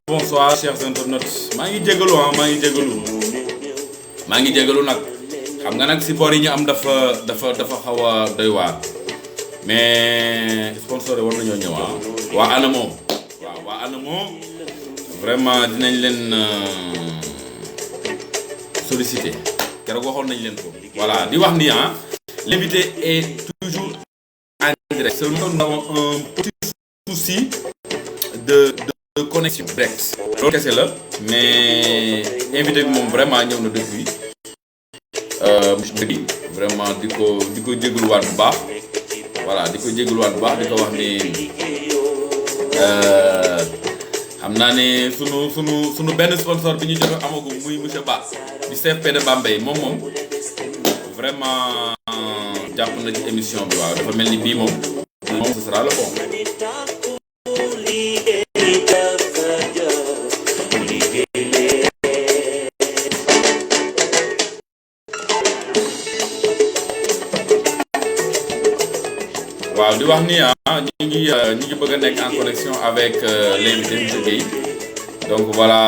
Bonsoir chers internautes maa ngi jégalu nag xam nga nag support yi ñu am dafa xaw a doy waar mais sponsor yi war nañoo ñëw waa ANAMO waa ANAMO vraiment dinañ leen solliciter keroog waxoon nañ leen ko voilà di wax ni l'invité est toujours en direct seulement nous avons un petit souci de connexion direct loolu kese la mais invité bi moom vraiment ñëw na depuis monsieur vraiment di ko jégaluwaat bu baax voilà di ko jégaluwaat bu baax di ko wax ni xam naa ne sunu benn sponsor bi ñu joxe amagu muy monsieur Ba di CFP de Bambey moom vraiment jàpp na ci émission bi waaw dafa mel ni bii moom ce sera le bon. waaw di wax ni ñu ngi bëgg a nekk en connexion avec l'invité monsieur Guèye donc voilà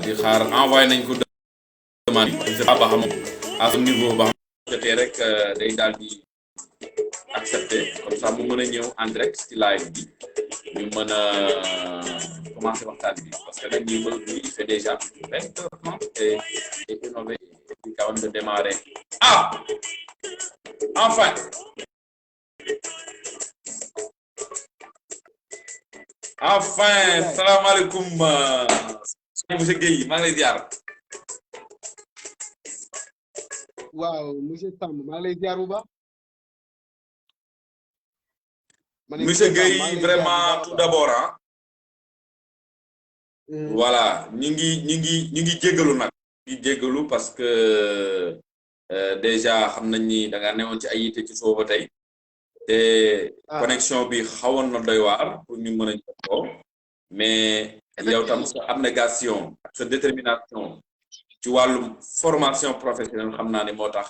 di xaar envoyé nañ ko demande bi je sais pas ba xam à ce niveau ba xam jotee rek day daal di accepter comme ça mu mën a ñëw en direct ci live bi ñu mën a commencer waxtaan bi parce que nag ñi ba il fait déjà 20h30 et 1h et puis quand même de démarrer enfin salaamaaleykum monsieur Guèye maa ngi lay ziar. waaw monsieur Samb maa ngi lay ziar bu baax. monsieur Guèye vraiment tout d'abord voilà ñu ngi jéggalu nag. ñu ngi jéggalu parce que déjà xam nañ ni da nga newoon ci ay yitte ci soo ba tey. te connexion bi xawoon na doy waar pour ñu mën a jokkoo mais yow tam sa abnégation ak sa détermination ci wàllum formation professionnelle xam naa ne moo tax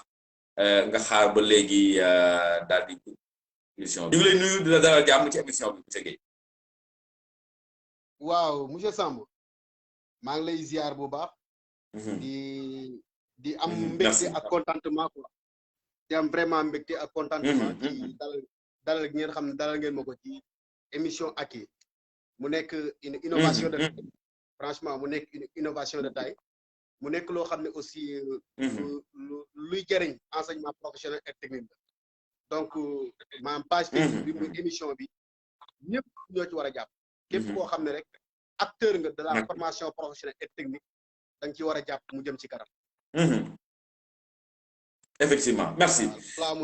nga xaar ba léegi daal di émission bi ñu ngi lay nuyu di la dalal jàmm ci émission bi monsieur Guèye. waaw monsieur Samb maa ngi lay ziar bu baax. di am mbégte ak contentement quoi. di am vraiment mbégte ak contentement ci dalal gi ngeen xam ne dalal ngeen ma ko ci émission Aki mu nekk une innovation de taille franchement mu nekk une innovation de taille mu nekk loo xam ne aussi luy jëriñ enseignement professionnel et technique donc maanaam page Facebook bi muy émission bi ñëpp ñoo ci war a jàpp képp koo xam ne rek acteur nga de la formation professionnelle et technique da nga ci war a jàpp mu jëm ci kanam. Effectivement merci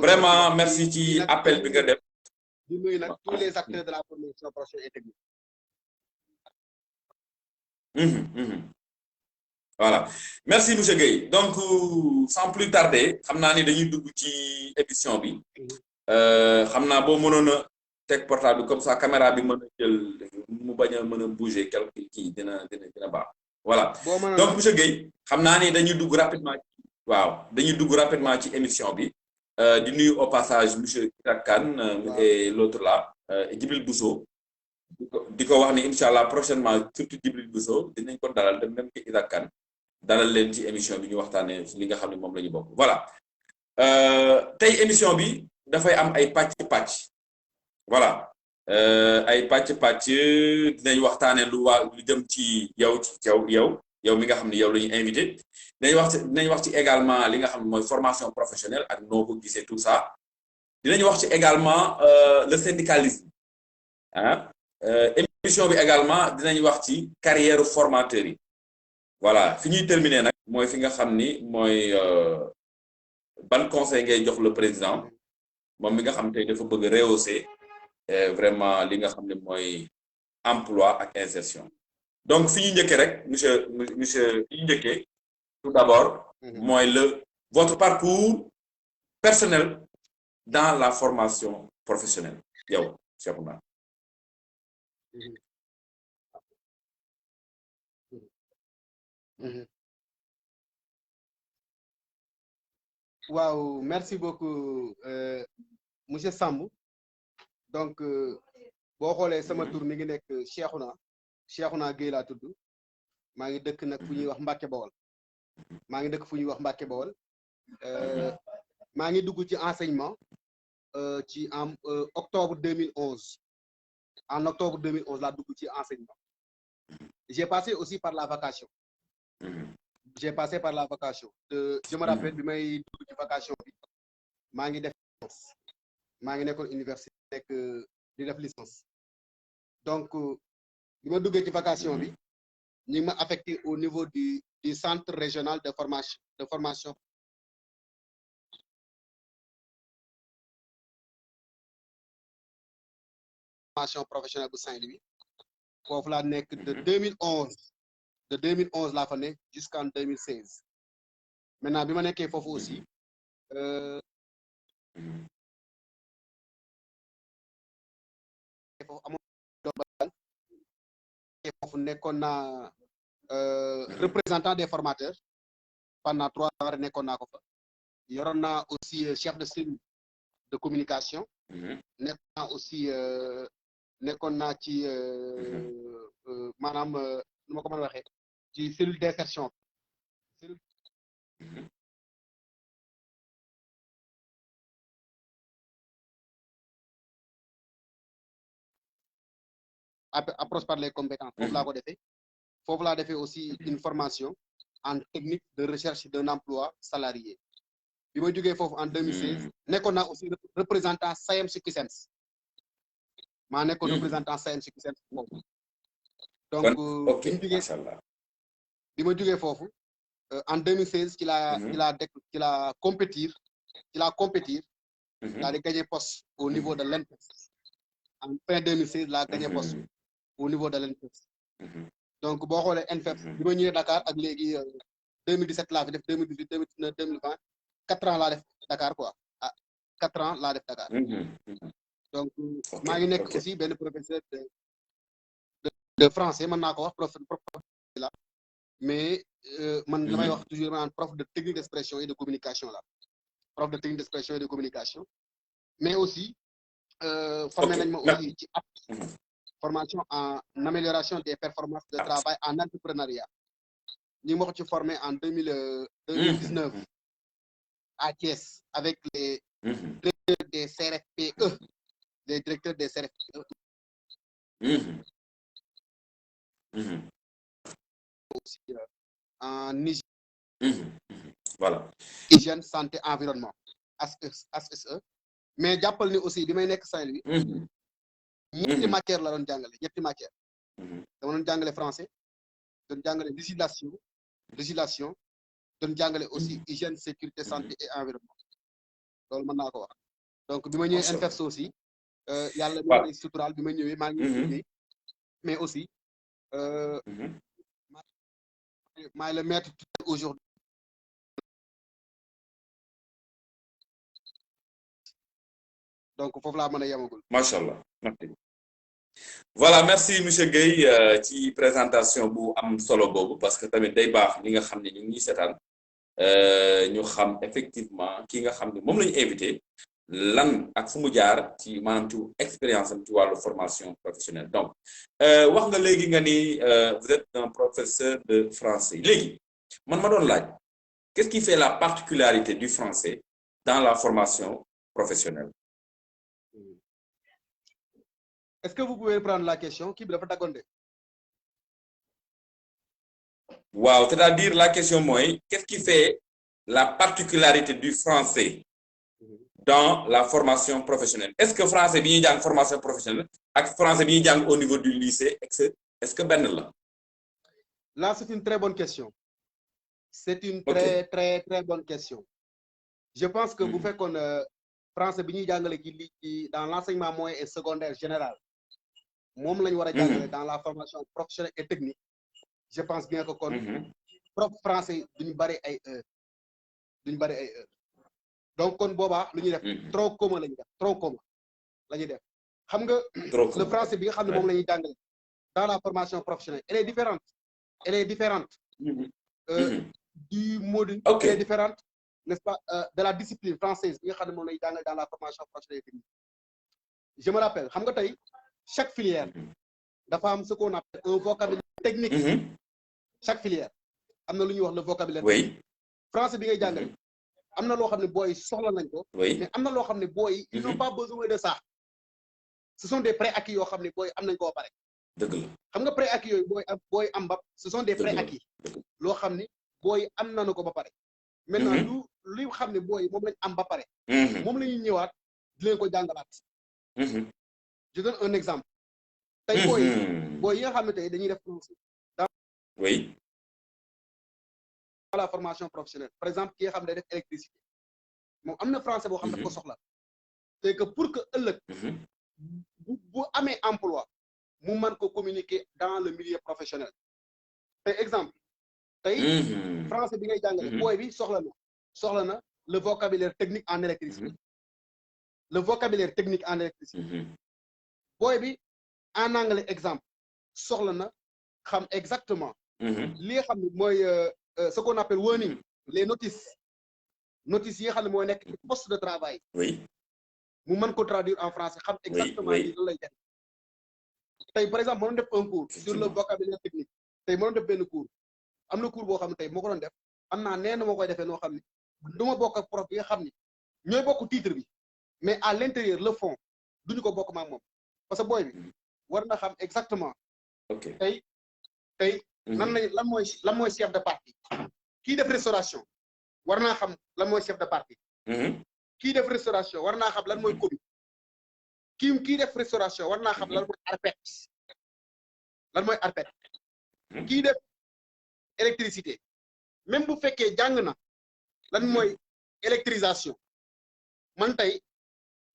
vraiment merci ci appel bi nga def. di nuyu nag tous les acteurs de la formation professionnelle et technique. Voilà merci monsieur Guèye donc sans plus tarder xam naa ni dañuy dugg ci émission bi xam naa boo mënoon a teg portable bi comme ça caméra bi mën a jël mu bañ a mën a bouger quelque kii dina baax voilà donc monsieur Guèye xam naa ni dañuy dugg rapidement. waaw dañuy dugg rapidement ci émission bi di nuyu au passage monsieur Issa Kane et l'autre là Djibril Bousso di ko wax ni incha allah prochainement surtout Djibril Bousso dinañ ko dalal de même que Issa Kane dalal leen ci émission bi ñu waxtaanee li nga xam ne moom la ñu bokk voilà tey émission bi dafay am ay pàcc voilà ay pàcc dinañ waxtaanee lu jëm ci yow mi nga xam ne yow la ñu invité dinañ wax ci également li nga xam ne mooy formation professionnelle ak noo ko gisee tout ça dinañ wax ci également le syndicalisme émission bi également dinañ wax ci carrière formateur yi voilà fi ñuy terminer nag mooy fi nga xam ni mooy ban conseil ngay jox le président moom mi nga xam tey dafa bëgg rehausser vraiment li nga xam ne mooy emploi ak insertion donc fi ñu njëkkee rek monsieur fi ñu njëkkee tout d'abord mooy votre parcours personnel dans la formation professionnelle yow Cheikh Oumar. waaw merci beaucoup monsieur Samb donc boo xoolee sama tur mi ngi nekk Cheikhouna Gueye laa tudd maa ngi dëkk nag fu ñuy wax Mbacke Bawol maa ngi dëkk fu ñuy wax Mbacke Bawol maa ngi dugg ci enseignement ci en octobre 2011 en octobre 2011 laa dugg ci enseignement j'ai passé aussi par la vacation j'ai passé par la vacation je me rappelle bi may dugg ci vacation bi maa ngi def maa ngi nekkoon université nekk di def licence donc bi ma duggee ci vacation bi ñu ngi ma affecté au niveau du centre régional de formation professionnelle bu Saint-Louis foofu laa nekk de 2011 laa fa nekk jusqu'en 2016 maintenant bi ma nekkee foofu aussi foofu amoon foofu nekkoon naa représentant des formateurs pendant 3 ans nekkoon naa ko fa yoroon naa aussi chef de cellule de communication nekkoon naa aussi nekkoon naa ci maanaam nu ma ko mën a waxee ci cellule d'insertion approche par les compétences foofu laa defee aussi une formation en technique de recherche d'un emploi salarié bi ma jógee foofu en 2016 nekkoon naa aussi représentant SAEMS-CUSEMS maa nekkoon représentant SAEMS-CUSEMS foofu donc bi ma jógee foofu en 2016 ci la compétir laa di gagné poste au niveau de l'ENPES en fin 2016 laa gagné poste au niveau de l'ENPES donc boo xoolee ENPES bi ma ñëwee Dakar ak léegi 2017 laa fi def 2018 2019 2020 4 ans laa def Dakar quoi 4 ans laa def Dakar donc maa ngi nekk aussi benn professeur de français mën naa ko wax professeur la mais man damay wax toujours maanaam prof de technique d'expression et de communication la prof de technique d'expression et de communication mais aussi formé nañ ma aussi ci formation en amélioration des performances de travail en entrepreneuriat ñu ngi ma ko ci formé en 2019 à Thiès avec les directeurs des CRFPE les directeurs des CRFPE aussi en hygiène voilà hygiène santé environnement HSE mais jàppal ni aussi bi may nekk Saint-Louis ñetti matière la doon jàngale ñetti matière dama doon jàngale français doon jàngale législation doon jàngale aussi hygiène sécurité santé et environnement loolu mën naa ko wax donc bi ma ñëwee INPEPS aussi yàlla ñu may suturaal bi ma ñëwee maa ngi liggéey mais aussi maay le maître aujourd'hui donc foofu laa mën a yemagul. macha allah merci. voilà merci monsieur Gueye ci présentation bu am solo boobu parce que tamit day baax ñi nga xam ne ñu ngi seetaan ñu xam effectivement ki nga xam ne moom la ñu invité lan ak fu mu jaar ci maanaam ci expérience am ci wàllu formation professionnelle donc wax nga léegi nga ni vous êtes un professeur de français léegi man ma doon laaj qu'est-ce qui fait la particularité du français dans la formation professionnelle. Est-ce que vous pouvez prendre la question kii bi dafa daggoon de. waaw c'est-à-dire la question mooy qu'est-ce qui fait la particularité du français dans la formation professionnelle est-ce que français bi ñuy jàng formation professionnelle ak français bi ñuy jàng au niveau du lycée est-ce que benn la. Là c'est une très bonne question. C'est une très bonne question. Je pense que bu fekkoon français bi ñuy jàngale ci dans l'enseignement moyen et secondaire général moom la ñu war a jàngale dans la formation professionnelle et technique je pense bien que kon prof français duñu bari ay heures donc kon boobaa lu ñuy def trop commun la ñuy def trop commun la ñuy def xam nga le français bi nga xam ne moom la ñuy jàngale dans la formation professionnelle elle est différente du module elle est différente n'est-ce pas de la discipline française bi nga xam ne moom la ñuy jàngale dans la formation professionnelle et technique je me rappelle xam nga tey chaque filière dafa am ce qu'on appelle un vocabulaire technique. Chaque filière am na lu ñuy wax le vocabulaire. oui français bi ngay jàngale am na loo xam ne booy soxla nañ ko. oui mais am na loo xam ne booy ils n'ont pas besoin de ça. ce sont des préacquis yoo xam ne booy am nañ koo pare. dëgg la xam nga préacquis yooyu booy am ba ce sont des préacquis loo xam ne booy am nañu ko ba pare. maintenant lu xam ne booy moom lañ am ba pare. moom la ñuy ñëwaat di leen ko jàngalaat. je donne un exemple. tey booy yi nga xam ne tey dañuy def dans oui la formation professionnelle par exemple ki nga xam ne day def électricité moom am na français boo xam ne daf ko soxla. c'est que pour que ëllëg bu amee emploi mu mën ko communiquer dans le milieu professionnel. tey exemple tey français bi ngay jàngale booy bi soxla na le vocabulaire technique en électricité. le vocabulaire technique en électricité. booy bi en anglais exemple soxla na xam exactement li nga xam ne mooy ce qu'on appelle warning les notices yi nga xam ne mooy nekk ci poste de travail. oui mu mën ko traduire en français xam exactement li lan lay def. tey par exemple mënoon def un cours sur le vocabulaire technique tey mënoon def benn cours am na cours boo xam ne tey moo ko doon def am naa nee na moo koy defee noo xam ne du ma bokk ak prof bi nga xam ne ñooy bokk titre bi mais à l'intérieur le fond duñu ko bokk maak moom parce que booy bi war na xam exactement. ok tey nan lañ lan mooy chef de partie. kii def restauration war naa xam lan mooy chef de partie. kii def restauration war naa xam lan mooy commis. kii def restauration war naa xam lan mooy arpet. kii def électricité même bu fekkee jàng na lan mooy électrisation man tey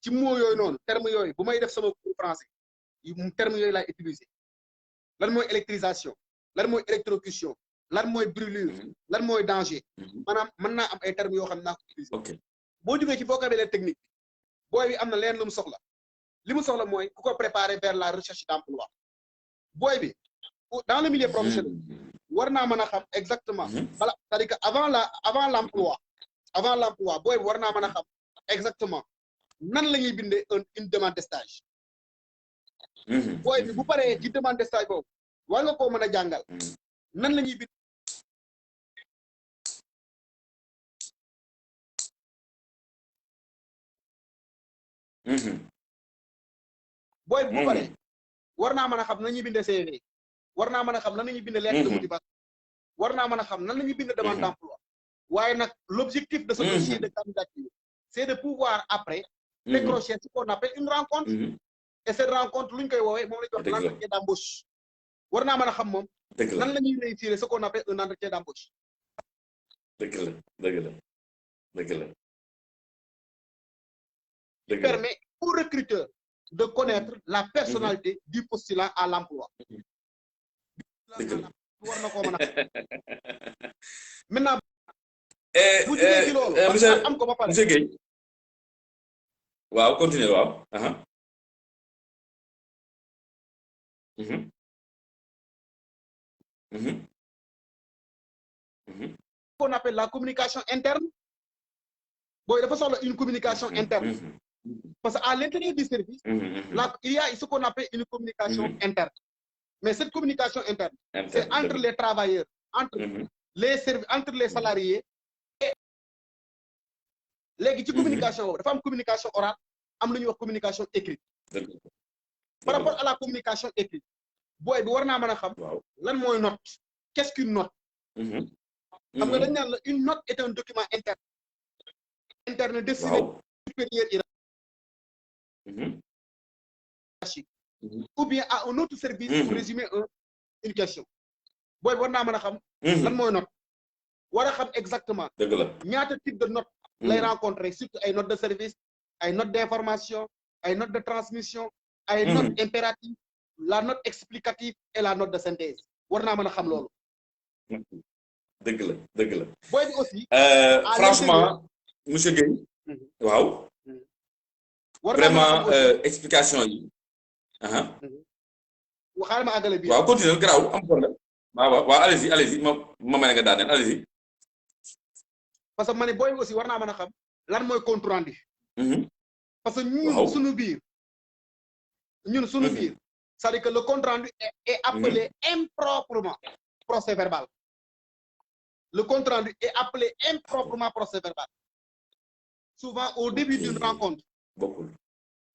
ci mot yooyu noonu terme yooyu bu may def sama cours français terme yooyu laay utiliser. lan mooy électrisation lan mooy électrocution lan mooy brûlure lan mooy danger maanaam mën naa am ay termes yoo xam ne naa ko utiliser. ok boo jógee ci vocabulaire technique booy bi am na leen lu mu soxla li mu soxla mooy ku ko préparer vers la recherche d'emploi. booy bi dans le milieu professionnel war naa mën a xam exactement voilà c'est-à-dire que avant l'emploi booy bi war naa mën a xam exactement nan la ñuy bindee une demande de stage. booy bi bu paree ci demande de stage boobu war nga koo mën a jàngal nan la ñuy bind booy bi bu paree war naa mën a xam nan la ñuy bindee CV war naa mën a xam nan la ñuy bindee lettre de motivation war naa mën a xam nan la ñuy bindee demande d'emploi. waaye nag l'objectif de ce dossier de candidature c'est de pouvoir après décrocher ce qu'on appelle une rencontre. et cette rencontre lu ñu koy woowee moom la ñuy wax l'entretien d'embauche. war naa mën a xam moom nan la ñuy réussir ce qu'on appelle un entretien d'embauche. dëgg la permet au recruteur de connaître la personnalité du postulant à l'emploi. war na koo mën a maintenant bu jógee ci loolu am ko ba pare monsieur Guèye waaw continuer waaw qu'on appelle la communication interne. booy dafa soxla une communication interne. parce que à l'intérieur du service il y a ce qu'on appelle une communication interne. mais cette communication interne c'est entre les travailleurs entre les salariés et léegi ci communication boobu dafa am communication orale am lu ñuy wax communication écrite. par rapport à la communication écrite booy bi war naa mën a xam lan mooy note. qu'est-ce qu'une note. xam nga dañ naan la une note est un document interne destiné supérieur hiérarchique ou bien à un autre service pour résumer une question. booy bi war naa mën a xam lan mooy note war a xam exactement ñaata type de note lay rencontrer surtout ay notes de service ay notes d'information ay notes de transmission ay notes impératives la note explicative et la note de synthèse war naa mën a xam loolu. dëgg la booy bi aussi franchement monsieur Guèye waaw vraiment explication yi xaaral ma àggale bi waaw continuer garaaw am problème waaw allez-y ma mën nga daaneel allez-y parce que ma ne booy bi aussi war naa mën a xam lan mooy compte rendu parce que ñun suñu biir ñun suñu biir c'est-à-dire que le compte rendu est appelé improprement procès verbal. Le compte rendu est appelé improprement procès verbal. Souvent au début d'une rencontre. Beaucoup.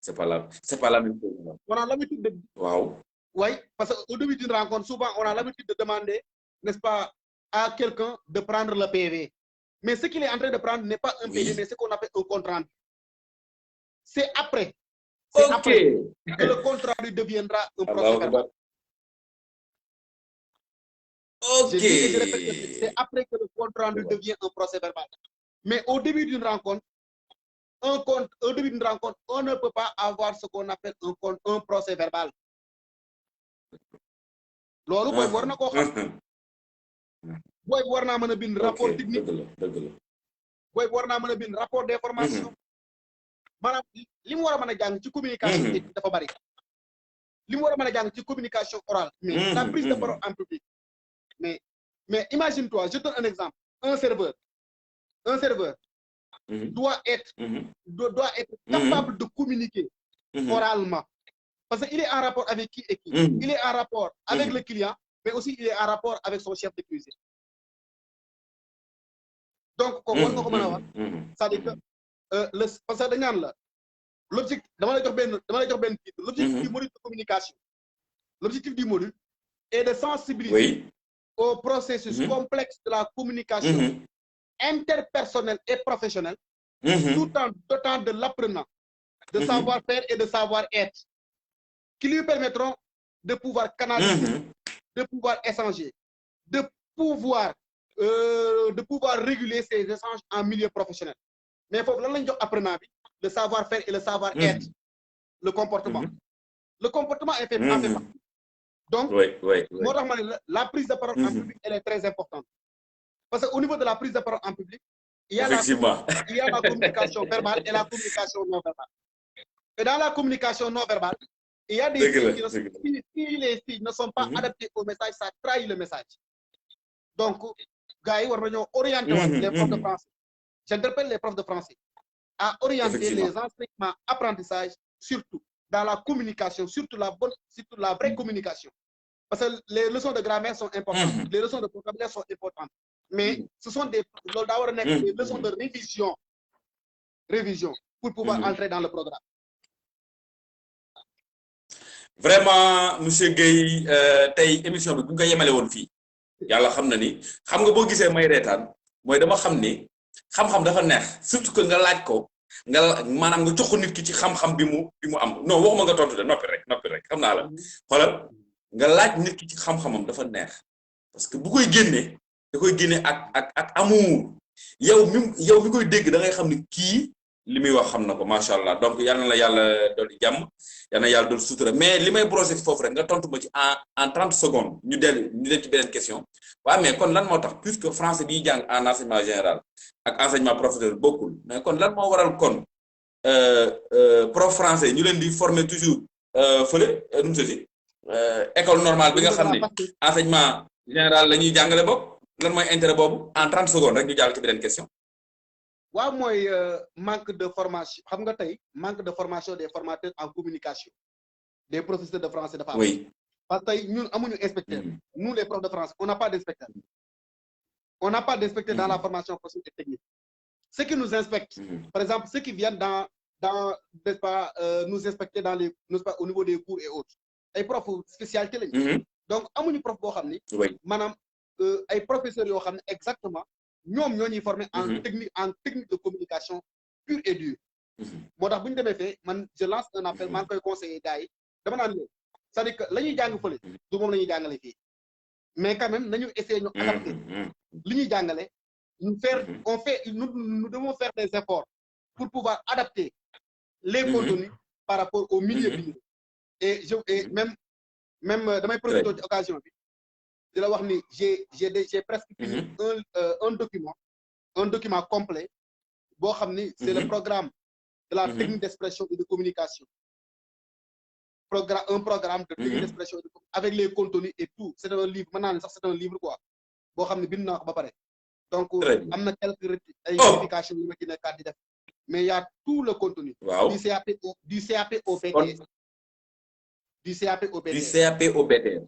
C'est pas la même chose. On a l'habitude de... Wow. Oui, parce qu'au début d'une rencontre, souvent on a l'habitude de demander, n'est-ce pas, à quelqu'un de prendre le PV. Mais ce qu'il est en train de prendre n'est pas un PV, mais ce qu'on appelle un compte rendu. C'est après. C'est après que le compte rendu deviendra un procès verbal. C'est après que le compte rendu devient un procès verbal. Mais au début d'une rencontre, on ne peut pas avoir ce qu'on appelle un procès verbal. Loolu boy war na ko xam. Boy war na mëna bind rapport technique. Boy war na mëna bind rapport d'information. Manam limu wara mëna jang ci communication dafa bari. Limu wara mëna jang ci communication orale, mais la prise de parole en public. Mais imagine-toi, je te donne un exemple. Un serveur doit être capable de communiquer oralement. Parce qu'il est en rapport avec qui et qui. Il est en rapport avec le client, mais aussi il est en rapport avec son chef de cuisine. Donc, c'est-à-dire que parce que l'objectif du module de communication, l'objectif du module est de sensibiliser au processus complexe de la communication interpersonnelle et professionnelle, tout en dotant de l'apprenant de savoir-faire et de savoir-être, qui lui permettront de pouvoir canaliser, de pouvoir échanger, de pouvoir réguler ses échanges en milieu professionnel. Mais il faut que apprenant le savoir-faire et le savoir-être, le comportement. Le comportement est fait partie. Donc, la prise de parole en public, elle est très importante. Parce qu'au niveau de la prise de parole en public, il y a la communication verbale et la communication non verbale. Et dans la communication non verbale, il y a des signes qui, si les signes ne sont pas adaptés au message, ça trahit le message. Donc, gars, on va orienter les profs de français. J'interpelle les profs de français à orienter les enseignements apprentissage, surtout dans la communication, surtout la vraie communication. Parce que les leçons de grammaire sont importantes, les leçons de vocabulaire sont importantes. Mais ce sont des leçons de révision pour pouvoir entrer dans le programme. Vraiment, monsieur Gueye, tay émission bi bu nga yemale woon fii yàlla xam na ni xam nga boo gisee may reetaan mooy dama xam ni xam-xam dafa neex surtout que nga laaj ko nga maanaam nga jox ko nit ki ci xam-xam bi mu am non waxuma nga tontu de noppi rek xam naa la xoolal nga laaj nit ki ci xam-xamam dafa neex parce que bu koy génnee da koy génne ak amour yow mi koy dégg da ngay xam ni kii li muy wax xam na ko macha allah donc yal na la yàlla dolli jàmm yal na yàlla dolli sutura mais li may brosser foofu rek nga tontu ma ci en 30 secondes ñu dem ci beneen question waaw mais kon lan moo tax puisque français bi jàng en enseignement général ak enseignement professionnel bokkul mais kon lan moo waral kon prof français ñu leen di former toujours fële nu mu tuddati école normale bi nga xam ne enseignement général la ñuy jàngale bokk lan mooy intérêt boobu en 30 secondes rek ñu jàll ci beneen question. waaw mooy manque de formation xam nga tey manque de formation des formateurs en communication des professeurs de français dafa am. Oui. Parce que tey ñun amuñu inspecteur. Nous les profs de français on n'a pas d'inspecteur. On n'a pas d'inspecteur dans la formation professionnelle et technique. Ceux qui nous inspectent, par exemple ceux qui viennent dans n'est-ce pas nous inspecter dans les n'est-ce pas au niveau des cours et autres ay profs spécialité lañu. Donc amuñu prof boo xam ni. maanaam ay professeurs yoo xam ne exactement. ñoom ñoo ñuy former en technique de communication pure et dure. moo tax bu ñu demee fee man je lance un appel maa ngi koy conseiller gars yi dama naan leen c'est-à-dire que la ñuy jàng fële du moom la ñuy jàngale fii mais quand même nañu essayer ñu adapter li ñuy jàngale nous devons faire des efforts pour pouvoir adapter les contenus par rapport au milieu bi et même damay profiter ci occasion bi de la wax ni j'ai presque fini un document complet boo xam ni c'est le programme de la technique d'expression et de communication un programme de technique d'expression avec les contenus et tout c'est un livre maintenant sax c'est un livre quoi boo xam ne bind naa ko ba pare donc am na quelques rectifications yu ma ci nekkaat di def mais il y a tout le contenu du CAP au BTS du CAP au BTR. Du CAP au BTR.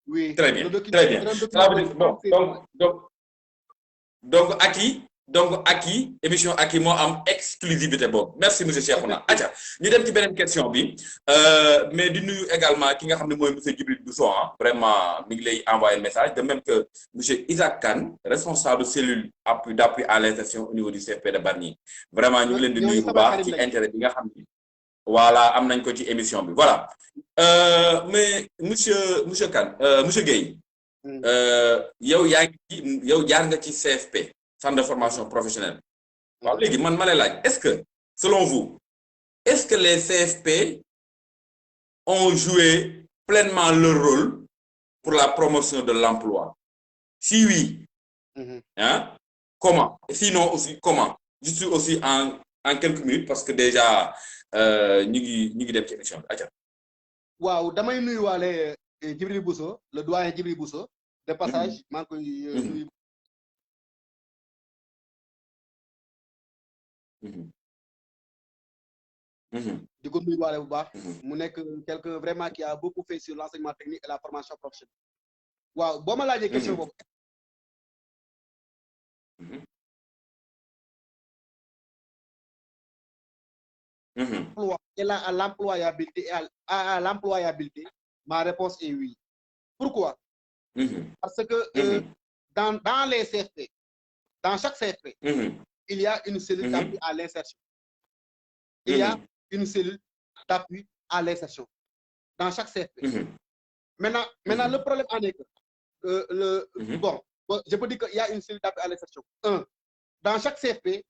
Oui. Très bien, très bien. Ça veut dire, bon, donc acquis émission acquis moo am exclusivité boobu merci monsieur Cheikhouna. Atia ñu dem ci beneen question bi mais di nuyu également ki nga xam ne mooy monsieur Djibril Bousso vraiment mi ngi lay envoyer message de même que monsieur Isaac Kane responsable cellule d'appui à l'insertion au niveau du CFP de Bargny vraiment ñu ngi leen di nuyu bu baax ci intérêt bi nga xam ni voilà am nañ ko ci émission bi voilà mais monsieur Kane monsieur Guèye yow jaar nga ci CFP centre de formation professionnelle waaw léegi man ma lay laaj est-ce que selon vous est-ce que les CFP ont joué pleinement leur rôle pour la promotion de l'emploi? Si oui, hein, comment? Sinon aussi comment? Juste aussi en quelques minutes parce que déjà ñu ngi dem ci émission bi aca waaw damay nuyuwaale Djibril Bousso le doyen Djibril Bousso de passage maa ngi koy nuyu di ko nuyuwaale bu baax mu nekk quelqu'un vraiment qui a beaucoup fait sur l'enseignement technique et la formation professionnelle waaw boo ma laajee question boobu et là à l'employabilité et à l'employabilité ma réponse est oui. Pourquoi? Parce que dans les CFP, dans chaque CFP, il y a une cellule d'appui à l'insertion. Il y a une cellule d'appui à l'insertion dans chaque CFP. Maintenant, le problème en est que bon, je peux dire qu'il y a une cellule d'appui à l'insertion. Dans chaque CFP,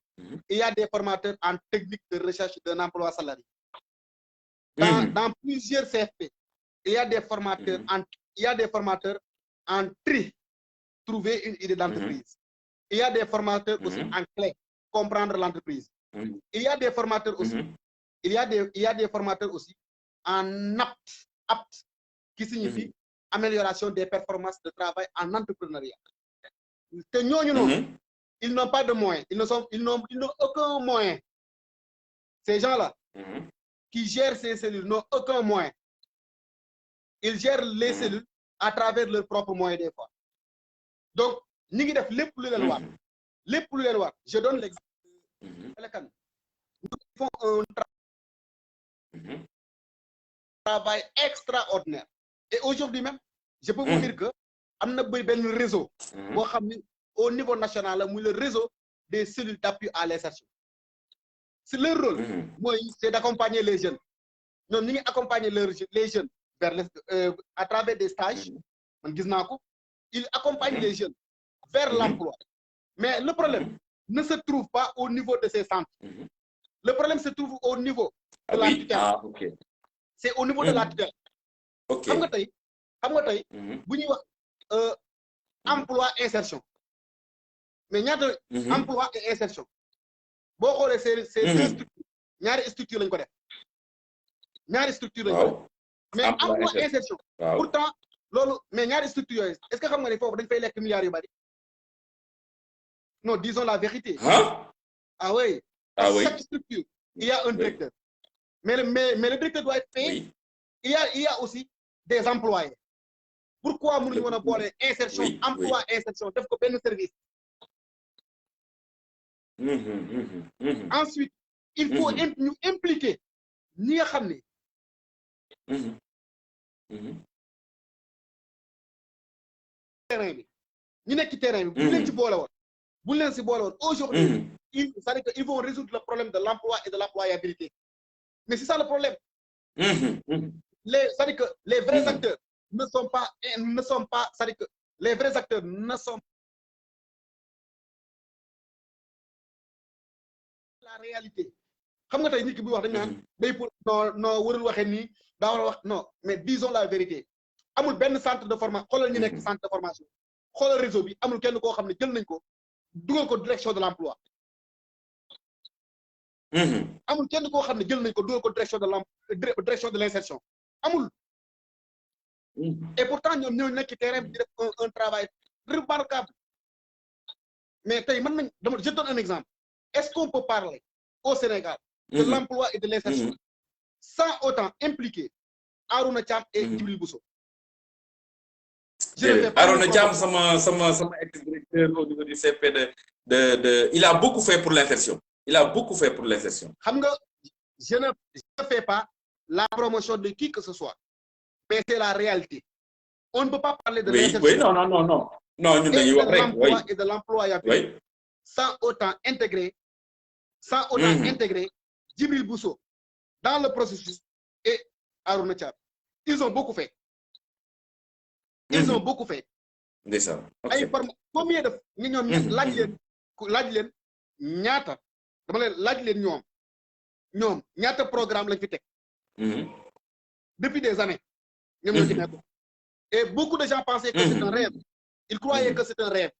il y a des formateurs en technique de recherche d'un emploi salarié. Dans plusieurs CFP, il y a des formateurs en trouver une idée d'entreprise. Il y a des formateurs aussi en clé, comprendre l'entreprise. Il y a des formateurs aussi. Il y a des formateurs aussi en apte, qui signifie amélioration des performances de travail en entrepreneuriat. Ils n'ont pas de moyens. Ils n'ont aucun moyen. Ces gens-là qui gèrent ces cellules n'ont aucun moyen. Ils gèrent les cellules à travers leurs propres moyens des fois. Donc, nous je donne l'exemple. Nous font un travail extraordinaire. Et aujourd'hui même, je peux vous dire que nous avons un réseau au niveau national, le réseau des cellules d'appui à l'insertion. C'est leur rôle, c'est d'accompagner les jeunes. Nous accompagnons les jeunes à travers des stages. Ils accompagnent les jeunes vers l'emploi. Mais le problème ne se trouve pas au niveau de ces centres. Le problème se trouve au niveau de la tutelle. C'est au niveau de la tutelle. Emploi, insertion. Mais il y a de emploi et insertion. C'est deux structures. Il y a des structures. Mais emploi et insertion. Pourtant, mais il y a des structures. Est-ce que vous savez qu'il faut les milliards? Non, disons la vérité. Ah oui. Chaque structure, il y a un directeur. Mais le directeur doit être payé. Oui. Il y a aussi des employés. Pourquoi nous devons avoir insertion, emploi, insertion, il faut bien un service. Ensuite, il faut nous impliquer. Nous savons. Aujourd'hui, ils vont résoudre le problème de l'emploi et de l'employabilité. Mais c'est ça le problème. C'est-à-dire que les vrais acteurs ne sont pas, c'est-à-dire que les vrais acteurs ne sont pas la réalité. Non, mais disons la vérité. Amul ben centre de formation, xolal ñu nek centre de formation. Xolal réseau bi amul kenn ko xamné jël nañ ko dugal ko direction de l'emploi. Amul kenn ko xamné jël nañ ko dugal ko direction de l'insertion. Amul. Et pourtant ñom ñoo nek ci terrain bi di def un travail remarquable. Mais tay man je donne un exemple. Est-ce qu'on peut parler au Sénégal de l'emploi et de l'insertion sans autant impliquer Arouna Thiam et Djibril Bousso. Je ne fais pas Arouna Thiam, sama ex-directeur au niveau du CP il a beaucoup fait pour l'insertion. Il a beaucoup fait pour l'insertion. Je ne fais pas la promotion de qui que ce soit, mais c'est la réalité. On ne peut pas parler de l'insertion. Oui, non. Non, nous et de l'emploi et de l'employabilité sans autant intégrer Djibril Bousso dans le processus et Arouna Thiam. Ils ont beaucoup fait. Ils ont beaucoup fait. Ça. Combien de ñaata programme lañ fi tek depuis des années et beaucoup de gens pensaient que c'est un rêve. Ils croyaient que c'est un rêve,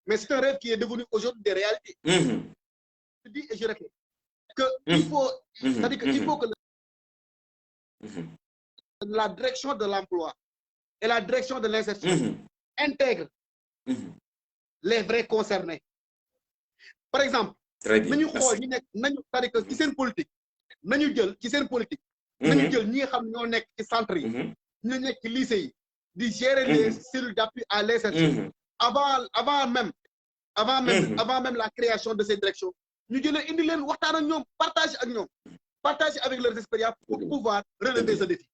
mais c'est un rêve qui est devenu aujourd'hui des réalités. Je dis et je répète que il faut, c'est-à-dire qu'il faut que la direction de l'emploi et la direction de l'insertion intègrent les vrais concernés. Par exemple, nañu xool ñi nekk nañu c'est-à-dire que ci seen politique nañu jël ci seen politique nañu jël ñi nga xam ñoo nekk ci centre yi ñu nekk ci lycée yi di gérer les cellules d'appui à l'insertion avant même la création de ces directions ñu jëlee indi leen waxtaan ak ñoom partage avec leurs expériences pour pouvoir relever ce défi.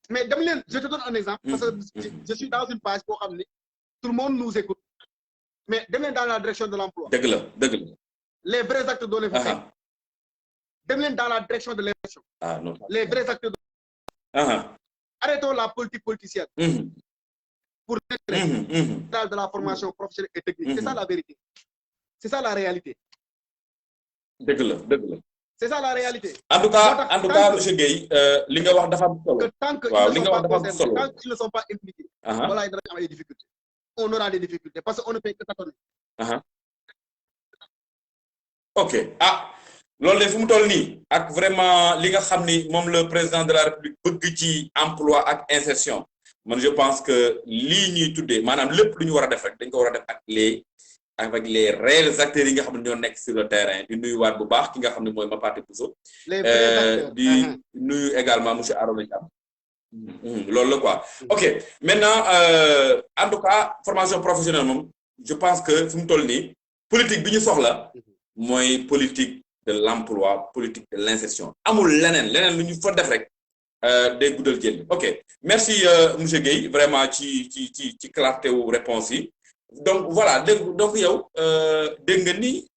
Mais je te donne un exemple parce que je suis dans une page boo xam ni tout le monde nous écoute, mais dem leen dans la direction de l'emploi. Dëgg la. Les vrais acteurs dont les faits. Dem leen dans la direction de l'insertion. Les vrais acteurs. Arrêtons la politique politicienne. Pour l'intérêt de la formation professionnelle et technique. C'est ça la vérité. C'est ça la réalité. Dëgg la. C'est ça la réalité. En tout cas, monsieur Gueye, li nga wax dafa am solo. Tant qu'ils ne sont pas impliqués, voilà, il y a des difficultés. On aura des difficultés parce qu'on ne peut que tâtonner. Ok. Loolu de fu mu toll nii ak vraiment li nga xam ni moom le président de la République bëgg ci emploi ak insertion man je pense que lii ñuy tuddee maanaam lépp lu ñu war a def rek dañ ko war a def avec les réels acteurs yi nga xam ne ñoo nekk sur le terrain di nuyuwaat bu baax ki nga xam ne mooy Mapaté Bousso di nuyu également monsieur Arouna Thiam loolu la quoi. Ok, maintenant en tout cas formation professionnelle moom je pense que fu mu toll nii politique bi ñu soxla mooy politique de l'emploi, politique de l'insertion. Amul leneen lu ñu fa def rek day guddal jël. Ok, merci monsieur Gueye vraiment ci clarté wu réponse yi. Donc voilà, donc yow dégg nga ni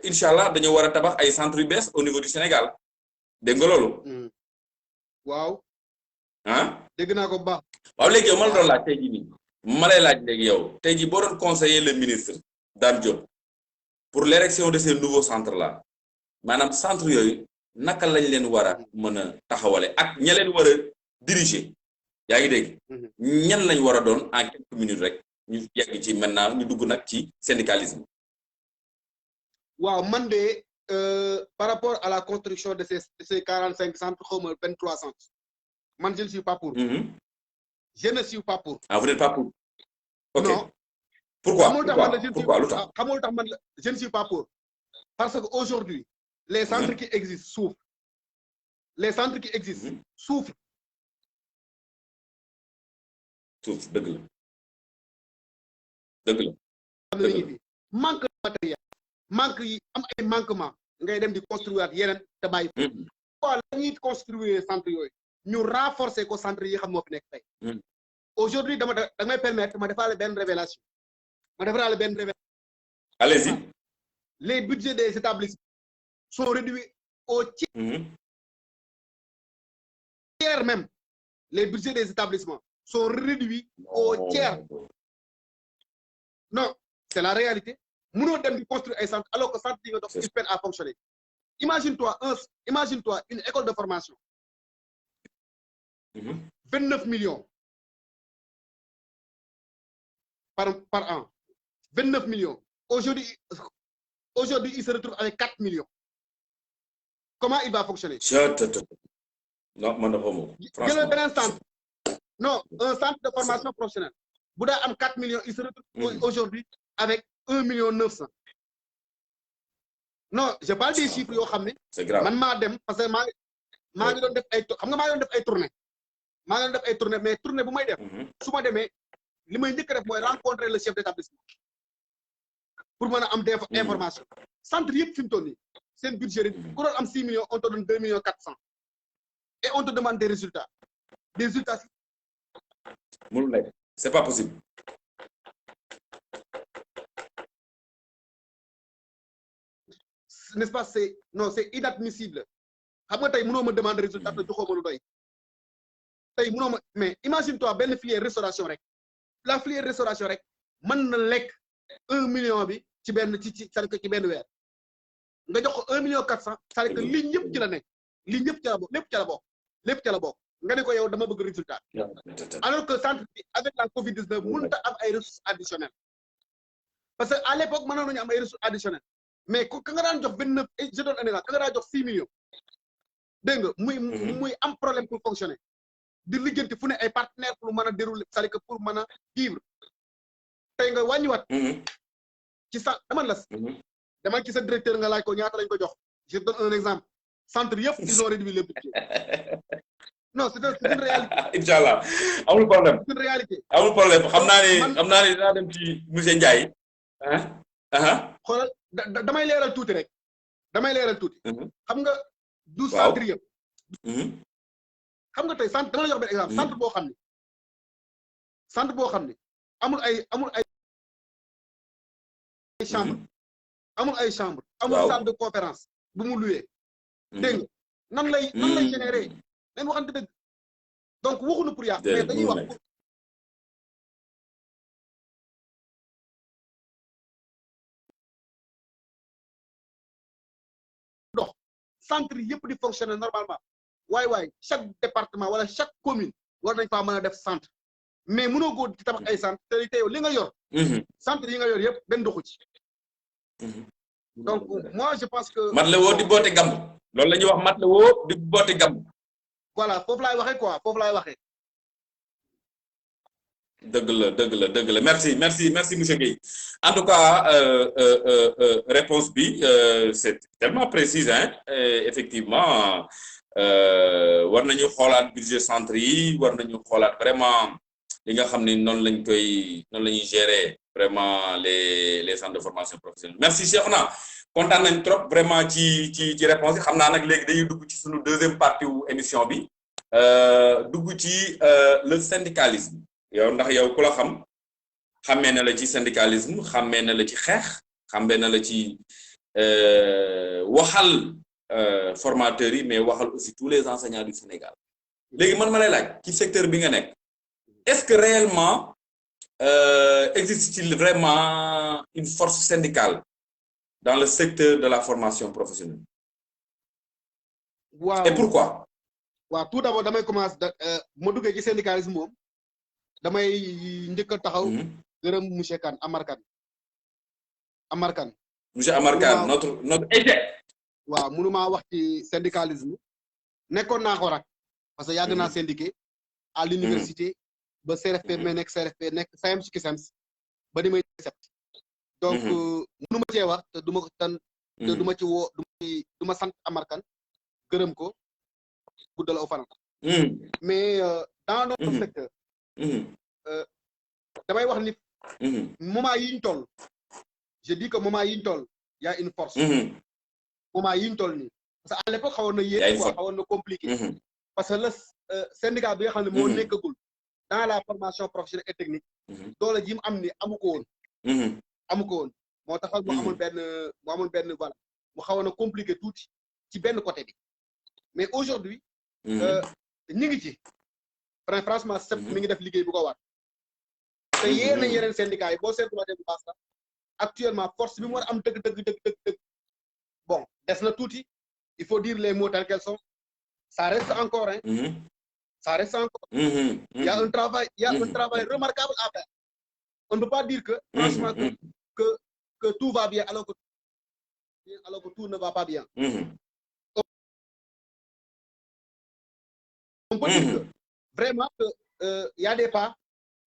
inshallah dañoo war a tabax ay centres yu bees au niveau du Sénégal dégg nga loolu. waaw. dégg naa ko bu baax. waaw léegi yow ma la doon laaj tey jii nii ma lay laaj léegi yow tey jii boo doon conseiller le ministre Dame Diop pour l'érection de ces nouveaux centres là maanaam centre yooyu naka lañ leen war a mën a taxawale ak ña leen war a diriger yaa ngi dégg ñan lañ war a doon en quelques minutes rek ñu yegg ci maintenant ñu dugg nag ci syndicalisme. waaw man de par rapport à la construction de ces 45 centres xaw ma 23 centres man je ne suis pas pour. Je ne suis pas pour. Vous n'êtes pas pour. Ok. Non. Pourquoi Je ne suis pas pour. Parce qu'aujourd'hui, les centres qui existent souffrent. Les centres qui existent souffrent. Souffrent, dëgg la. Manque de matériel. Manquement. Ngay dem di construire yeneen te bàyyi. Pourquoi la ñuy construire centre yooyu ñu renforcer ko centre yi xam moo fi nekk tey. Aujourd'hui da may permettre ma defaale benn révélation. Allez-y. Les budgets des établissements sont réduits au tiers même. Les budgets des établissements sont réduits au tiers. Non, c'est la réalité. Nous dem di construire un centre alors que centre yi nga dox il peine à fonctionner. Imagine-toi une école de formation. 29 millions par an. 29 millions. Aujourd'hui, il se retrouve avec 4 millions. Comment il va fonctionner? Non, non, un centre de formation professionnelle. Bouddha a 4 millions, il se retrouve aujourd'hui avec 1 million 900. Non, je parle des chiffres. C'est grave. Parce que maa ngi doon def ay xam nga maa ngi doon def ay tournée mais tournée bu may def su ma demee li may njëkk a def mooy rencontrer le chef d'établissement pour mën a am des informations centre yëpp fi mu toll nii seen budget yi ku doon am 6 millions on te donne 2 millions 400 et on te demande des résultats mënul nekk c'est pas possible. n'est-ce pas c'est inadmissible xam nga tey mënoo ma demander résultat te joxoo ma lu doy tey mënoo ma mais imagine toi benn filière restauration rek la filière restauration rek mën na lekk 1 million bi ci benn c'est-à-dire que ci benn weer nga jox ko 1 million 400 c'est-à-dire que lii ñëpp ci la nekk lii ñëpp ca la bokk lépp ca la bokk nga ne ko yow dama bëgg résultat alors que centre bi avec la Covid-19 mënut a am ay ressources additionnelles parce que à l'époque mënoon nañu am ay ressources additionnelles mais ka nga daan jox 29 je donne un exemple ka nga daan jox 6 millions dégg nga muy am problème pour fonctionner di lijjanti fu ne ay partenaires pour mën a dérouler c'est-à-dire que pour mën a vivre tey nga wàññiwaat ci sa demal ci sa directeur nga laaj ko ñaata lañ ko jox je donne un exemple centre yëpp ils ont réduit le budget non c'est une réalité. Inch'Allah amul problème. c'est une réalité. amul problème xam naa ne dinaa dem ci monsieur Ndiaye. xoolal damay leeral tuuti rek xam nga du centre yëpp. xam nga tey centre dama la jox benn exemple centre boo xam ne amul ay chambre amul salle de conférence bu mu loué. dégg nga nan lay générer leen waxante dëgg donc waxuñu pour yàq mais dañuy wax dox centre yëpp di fonctionner normalement waay chaque département wala chaque commune war nañ faa mën a def centre mais mënoo ko di tabax ay centre te yow li nga yor centre yi nga yor yëpp benn doxu ci donc moi je pense que mat la woo di boote gamb loolu la ñuy wax mat la woo di boote gamb voilà foofu laay waxee dëgg la merci monsieur Guèye en tout cas réponse bi c'est tellement précise hein effectivement war nañu xoolaat budget centre yi war nañu xoolaat vraiment li nga xam ne noonu la ñuy gérer vraiment les centres de formation professionnelle merci Cheikhouna kontaan nañ trop vraiment ci réponse yi xam naa nag léegi dañuy dugg ci sunu deuxième partie wu émission bi dugg ci le syndicalisme yow ndax yow ku la xàmmee na la ci syndicalisme xàmmee na la ci xeex xàmmee na la ci waxal formateurs yi mais waxal aussi tous les enseignants du Sénégal léegi man ma lay laaj ci secteur bi nga nekk est-ce que réellement existe-t-il vraiment une force syndicale dans le secteur de la formation professionnelle? Wow. Et pourquoi? waaw tout d'abord damay commencer ma duggee ci syndicalisme moom damay njëkk a taxaw gërëm monsieur Kane Amar Kane monsieur Amar Kane notre été waaw mënuma wax ci syndicalisme nekkoon naa ko rak parce que yàgg naa syndiqué à l'université ba CRFP mais nekk CRFP nekk SAEMS ci CUSEMS ba di may sept donc mënuma cee wax te duma ko tan te duma ci woo duma sant Amar Kane gërëm ko guddal aw fanam mais dans notre secteur damay wax ni moment yi ñu toll je dis que moment yi ñu toll y a une force moment yi ñu toll nii parce que à l'époque xawoon na yéen quoi xawoon na compliqué parce que le syndicat bi nga xam ne moo nekkagul dans la formation professionnelle et technique doole ji mu am ni amu ko woon moo taxal mu amoon benn voilà mu xawoon na compliqué tuuti ci benn côté bi mais aujourd'hui ñi ngi ci franchement CEP mi ngi def liggéey bu ko war te yeneen syndicats yi boo seetluwaatee bu baax sax actuellement force bi mu war am dëgg bon des na tuuti il faut dire les mots tels qu'elles sont ça reste encore ça reste encore il y a un travail remarquable à faire on ne peut pas dire que franchement que tout va bien alors que tout ne va pas bien on peut dire que vraiment que y a des pas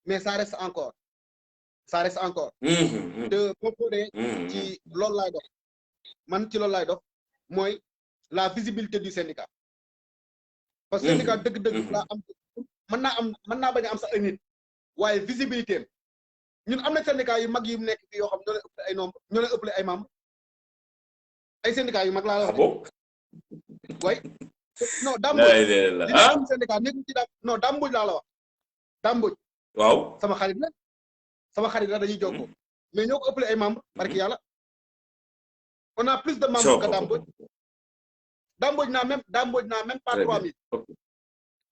mais ça reste encore te proposer ci loolu laay dox man ci loolu laay dox mooy la visibilité du syndicat parce que syndicat dëgg-dëgg laa am mën naa bañ a am sax ay nit waaye visibilité am ñun am na syndicat yu mag yu nekk fii yoo xam ñoo leen ëppale ay nombre ñoo leen ëppale ay membres ay syndicat yu mag laa la wax. bon way non Damboj dina am syndicat nekk ci non Damboj laa la wax Damboj waaw sama xarit la dañuy jokkoo mais ñoo ko ëppale ay membres barki yàlla on a plus de membres que Damboj n'a même pas 3000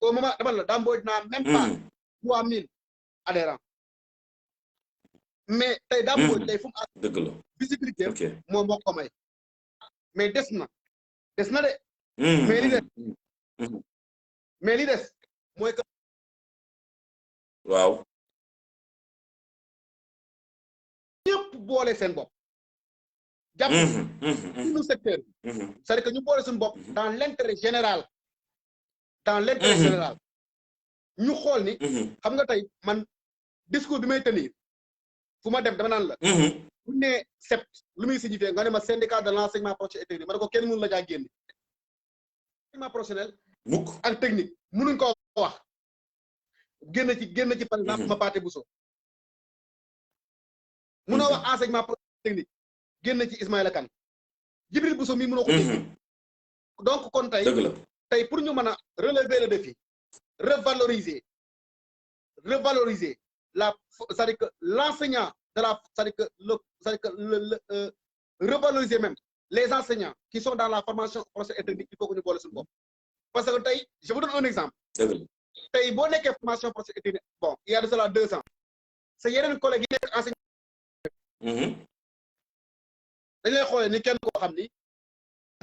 au moment dama la Damboj n'a même pas 3000 adhérents mais tey Damboj tey fu mu dëgg la visibilité moom moo ko may mais des na de mais li des mooy que waaw ñëpp boole seen bopp jàpp suñu secteur c'est-à-dire que ñu boole suñu bopp dans l'intérêt général ñu xool ni xam nga tey man discours bi may tenir fu ma dem dama naan la bu ne sept lu muy signifier nga ne ma syndicat de l'enseignement professionnel et technique ma ne ko kenn mënu la jaa génn enseignement professionnel mukk ak technique mënuñ ko wax génn ci par exemple ma Pathé Bousso mënoo wax enseignement professionnel technique génn ci Ismaïla Kane Djibril Bousso mi mënoo ko dégg donc kon tey pour ñu mën a relever le défi revaloriser c'est-à-dire que l'enseignant de la c'est-à-dire que revaloriser même les enseignants qui sont dans la formation professionnelle et technique il faut que ñu boole suñu bopp parce que tey je vous donne un exemple tey boo nekkee formation professionnelle et technique bon il y a de cela 2 ans sa yeneen collègues yi nekk enseignant dañ lay xoolee ni kenn koo xam ni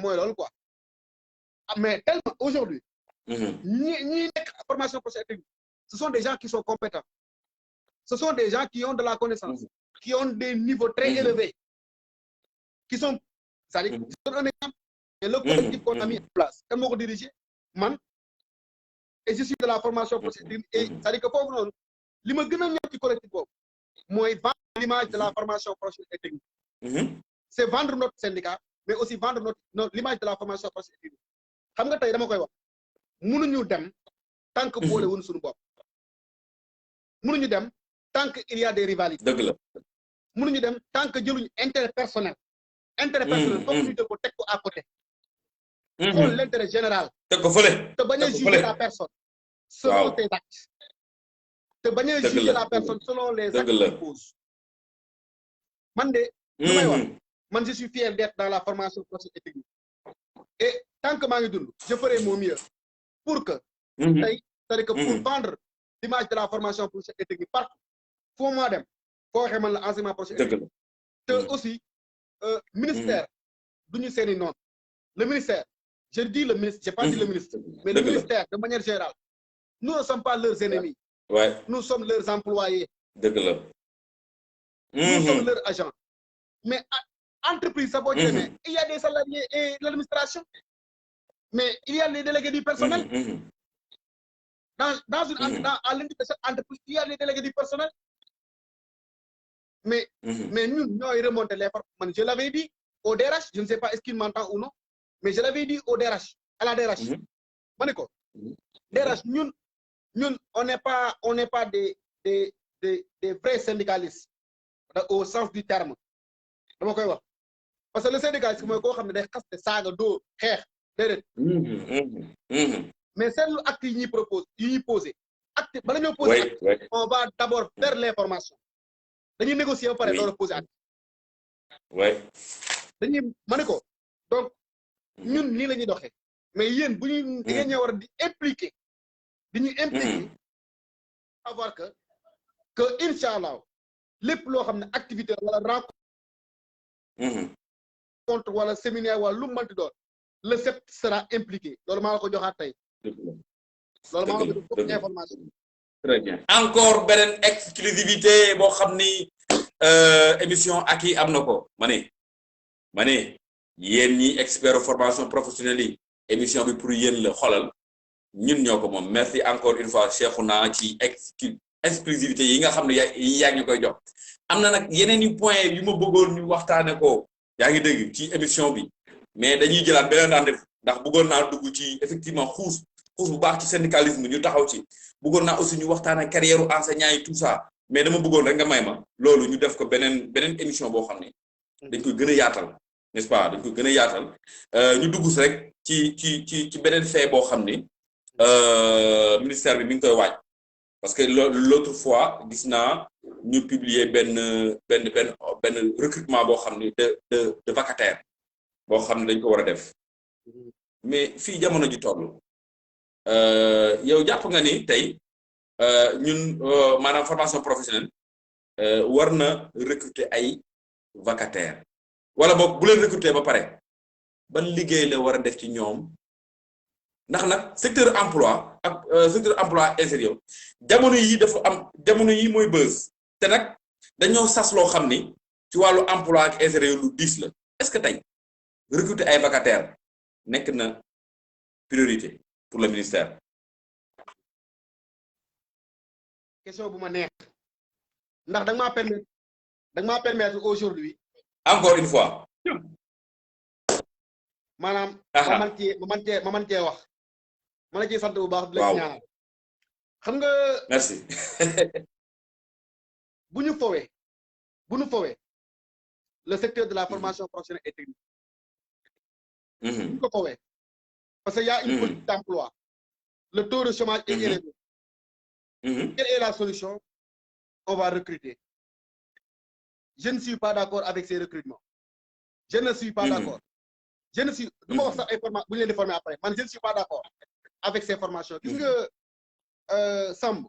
mooy loolu quoi mais tellement aujourd'hui ñi nekk formation professionnelle et technique ce sont des gens qui sont compétents ce sont des gens qui ont de la connaissance qui ont des niveaux très élevés qui sont c'est-à-dire je donne un exemple et le collectif qu'on a mis en place kan moo ko dirigé man et je suis de la formation professionnelle et c'est-à-dire que foofu noonu li ma gën a ñor ci collectif boobu mooy vendre l'image de la formation professionnelle et technique c'est vendre notre syndicat mais aussi vendre l'image de la formation professionnelle et technique xam nga tey dama koy wax mënuñu dem tant que boole wuñ suñu bopp mënuñu dem tant que il y a des rivalités dëgg la mënuñu dem tant que jëluñu intérêt personnel foog ñu jël ko teg ko à côté xool l'intérêt général teg ko fële te bañ a juger la personne selon tes actes te bañ a juger la personne selon les actes qu'il pose man de lu may wax man je suis fier d'être dans la formation professionnelle et technique et tant que maa ngi dund je ferai mon mieux pour que tey c'est-à-dire que pour vendre l'image de la formation professionnelle et technique partout foo moo dem foo waxee man la enseignement professionnel te aussi ministère duñu seeni noonu le ministère je dis le ministre j'ai pas dit le ministre mais le ministère de manière générale nous ne sommes pas leurs ennemis nous sommes leurs employés dëgg la nous sommes leurs agents mais entreprise sa boo ci demee il y a des salariés et l'administration mais il y a les délégués du personnel dans une à l'intérieur de cette entreprise il y a les délégués du personnel mais ñun ñooy remonter les man je l'avais dit au DRH je ne sais pas est-ce qu'il m'entend ou non mais je l'avais dit au DRH à la DRH ma ne ko DRH ñun on n'est pas des vrais syndicalistes au sens du terme dama koy wax parce que le syndicaliste mooy koo xam ne day xaste saaga dóor xeex déedéet mais seetlu acte yi ñuy posé acte bala ñoo posé acte on va d'abord faire l'information dañuy négocier ba pare door a posé acte dañuy ma ne ko donc ñun nii la ñuy doxee mais yéen bu ñuy di ngeen ñëw war a di impliquer savoir que incha allah lépp loo xam ne activité wala rencontre wala séminaire wala lu mu mënti doon le CEP sera impliqué loolu maa la ko joxaat tey loolu maa la ko jox information très bien encore beneen exclusivité boo xam ni émission ak yi am na ko ma ne yéen ñi expert formation professionnelle yi émission bi pour yéen la xolal ñun ñoo ko moom merci encore une fois Cheikhouna ci exclusivité yi nga xam ne yaa ngi koy jox am na nag yeneen i point yu ma bëggoon ñu waxtaane ko yaa ngi dégg ci émission bi mais dañuy jëlaat beneen rendez-vous ndax bëggoon naa dugg ci effectivement xuus bu baax ci syndicalisme ñu taxaw ci bëggoon naa aussi ñu waxtaan carrière enseignant yi tout ça mais dama bëggoon rek nga may ma loolu ñu def ko beneen émission boo xam ne dañ koy gën a yaatal n'est-ce pas dañ koy gën a yaatal ñu dugg rek ci beneen fait boo xam ne ministère bi mi ngi koy waaj parce que l'autre fois gis naa ñu publier benn recrutement boo xam ne de vacataire boo xam ne dañ ko war a def mais fii jamono ji toll yow jàpp nga ni tey ñun maanaam formation professionnelle war na recruter ay vacataire wala boog bu leen recruter ba pare ban liggéey la war a def ci ñoom ndax nag secteur emploi ak secteur emploi intérieur jamono yi dafa am jamono yi mooy buzz te nag dañoo sas loo xam ni ci wàllu emploi ak intérieur lu diis la est-ce que tey recruter ay vacataire nekk na priorité pour le ministère. question bu ma neex ndax da nga maa permettre aujourd'hui encore une fois. maanaam ma man cee wax ma la ciy sant bu baax. waaw di la ñaanal xam nga. merci. bu ñu fowee le secteur de la formation professionnelle et technique. bu ñu ko fowee parce que y a une politique d'emploi. Le taux de chômage est élevé. Quelle est la solution? On va recruter. Je ne suis pas d'accord avec ces recrutements. Je ne suis pas d'accord. Je ne suis après. Je ne suis pas d'accord avec ces formations. Gis nga Samb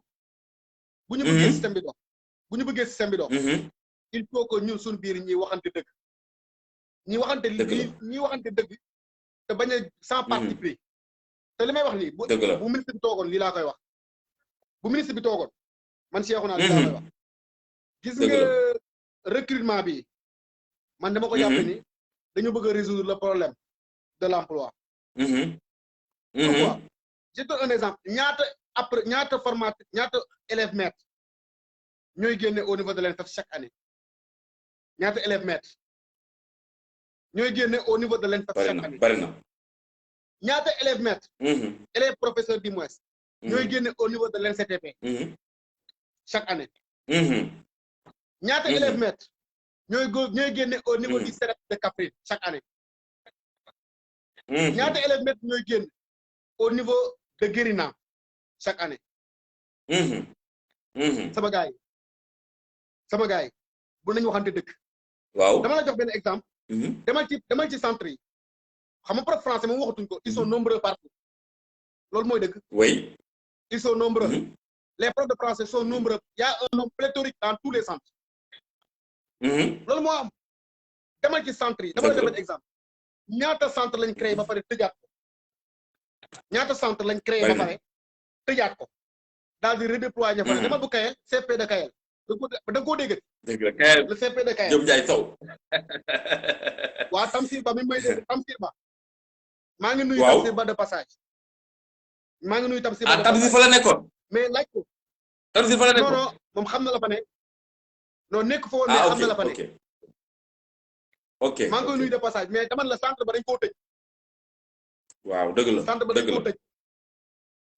bu ñu bëggee système bi dox il faut que ñun suñu biir ñi waxante dëgg ñi waxante dëgg te bañ a sans parti pris te li may wax nii bu ministre bi toogoon lii laa koy wax bu ministre bi toogoon man Cheikhouna lii laa koy wax gis nga recrutement bi man dama ko jàppe ni dañu bëgg a résoudre le problème de l'emploi. Pourquoi? Je donne un exemple ñaata formateur ñaata élèves maîtres ñooy génne au niveau de l'ENFEF chaque année ñaata élèves maîtres ñooy génne au niveau de l'ENFEF chaque année bari na ñaata élèves maîtres élèves professeurs du moins ñooy génne au niveau de l'NCTP chaque année ñaata élèves maîtres ñooy génne au niveau du CEREP de Kaffrine chaque année ñaata élèves maîtres ñooy génne au niveau de Guérina chaque année sama gars yi bu nañu waxante dëkk waaw dama la jox benn exemple demal ci centre yi xam nga prof français moom waxatuñ ko ils sont nombreux partout loolu mooy dëgg oui ils sont nombreux les profs de français sont nombreux il y a un nombre pléthorique dans tous les centres loolu moo am demal ci centre yi dama la jox benn exemple ñaata centre lañ créé ba pare tëjaat ko ñaata centre lañ créé ba pare tëjaat ko daal di redéployer ña fa ne demal bu Kayel CP de Kayel da nga koo dégg Kayel le CP de Kayel Diop Ndiaye Sow waa Tamsir Ba mi may dégg Tamsir Ba maa ngi nuyu Tamsir Ba de passage maa ngi nuyu Tamsir Ba de passage Tamsir fa la nekkoon mais laaj ko Tamsir fa la nekkoon non moom xam na la fa ne non nekk fa woon mais xam na la fa ne ok maa ngi koy nuyu de passage mais dama la centre ba dañ koo tëj waaw dëgg la centre ba dañ koo tëj